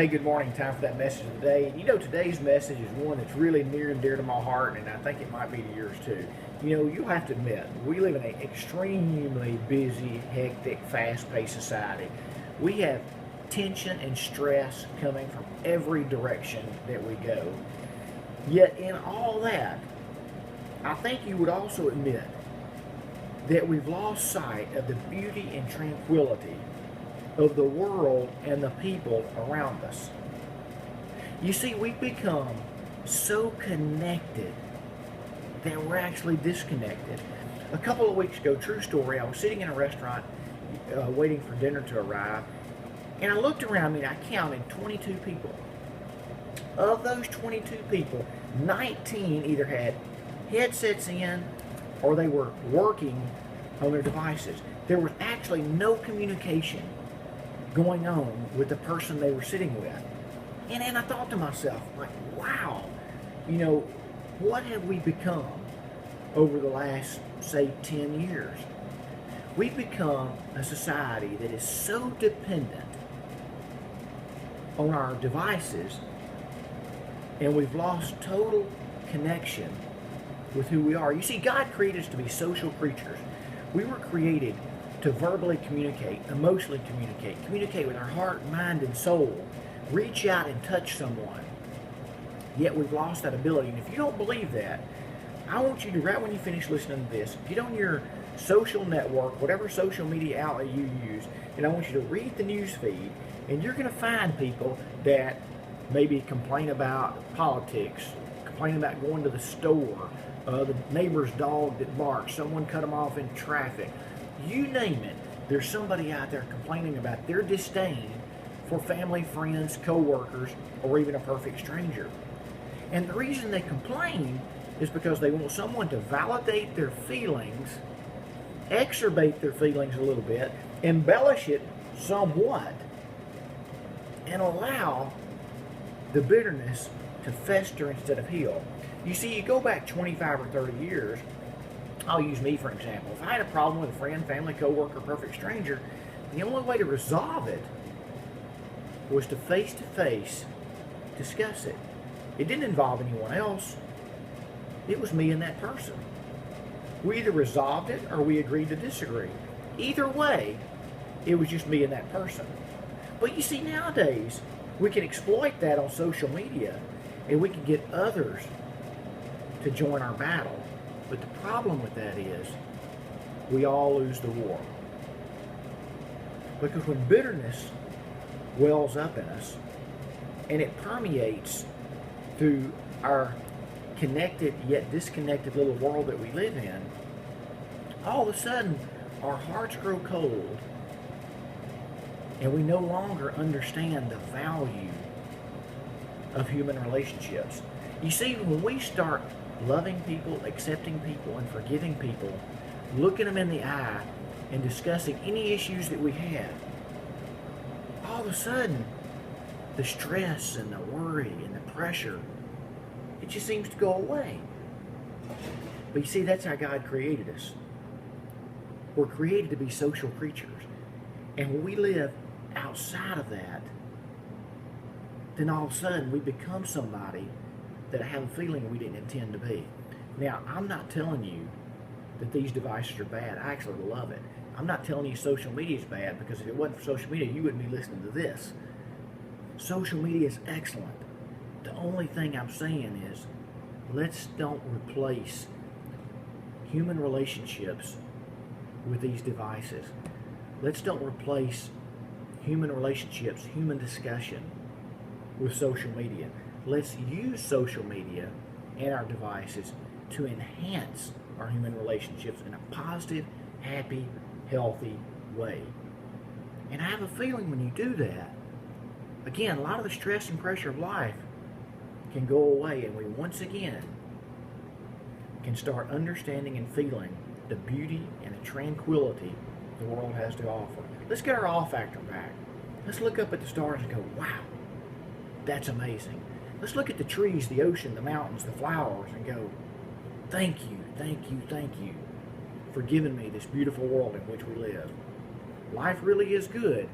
Hey, good morning. Time for that message of the day. And today's message is one that's really near and dear to my heart, and I think it might be to yours too. You'll have to admit, we live in an extremely busy, hectic, fast-paced society. We have tension and stress coming from every direction that we go. Yet, in all that, I think you would also admit that we've lost sight of the beauty and tranquility of the world and the people around us. You see, we've become so connected that we're actually disconnected. A couple of weeks ago, true story, I was sitting in a restaurant waiting for dinner to arrive, and I looked around me and I counted 22 people. Of those 22 people, 19 either had headsets in or they were working on their devices. There was actually no communication going on with the person they were sitting with. And then I thought to myself, wow, what have we become over the last, say, 10 years? We've become a society that is so dependent on our devices, and we've lost total connection with who we are. You see, God created us to be social creatures. We were created to verbally communicate, emotionally communicate with our heart, mind, and soul, reach out and touch someone. Yet we've lost that ability. And if you don't believe that, I want you to, right when you finish listening to this, get on your social network, whatever social media outlet you use, and I want you to read the news feed, and you're going to find people that maybe complain about politics, complain about going to the store, the neighbor's dog that barks, someone cut them off in traffic. You name it, there's somebody out there complaining about their disdain for family, friends, co-workers, or even a perfect stranger. And the reason they complain is because they want someone to validate their feelings, exacerbate their feelings a little bit, embellish it somewhat, and allow the bitterness to fester instead of heal. You see, you go back 25 or 30 years, I'll use me for example. If I had a problem with a friend, family, co-worker, perfect stranger, the only way to resolve it was to face-to-face discuss it. It didn't involve anyone else. It was me and that person. We either resolved it or we agreed to disagree. Either way, it was just me and that person. But you see, nowadays, we can exploit that on social media and we can get others to join our battle. But the problem with that is we all lose the war. Because when bitterness wells up in us and it permeates through our connected yet disconnected little world that we live in, all of a sudden our hearts grow cold and we no longer understand the value of human relationships. You see, when we start loving people, accepting people, and forgiving people, looking them in the eye and discussing any issues that we have, all of a sudden the stress and the worry and the pressure, it just seems to go away. But you see, that's how God created us. We're created to be social creatures. And when we live outside of that, then all of a sudden we become somebody that I have a feeling we didn't intend to be. Now, I'm not telling you that these devices are bad. I actually love it. I'm not telling you social media is bad, because if it wasn't for social media, you wouldn't be listening to this. Social media is excellent. The only thing I'm saying is, let's don't replace human relationships with these devices. Let's don't replace human relationships, human discussion with social media. Let's use social media and our devices to enhance our human relationships in a positive, happy, healthy way. And I have a feeling when you do that, again, a lot of the stress and pressure of life can go away, and we once again can start understanding and feeling the beauty and the tranquility the world has to offer. Let's get our awe factor back. Let's look up at the stars and go, wow, that's amazing. Let's look at the trees, the ocean, the mountains, the flowers, and go, thank you, thank you, thank you for giving me this beautiful world in which we live. Life really is good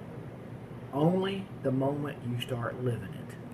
only the moment you start living it.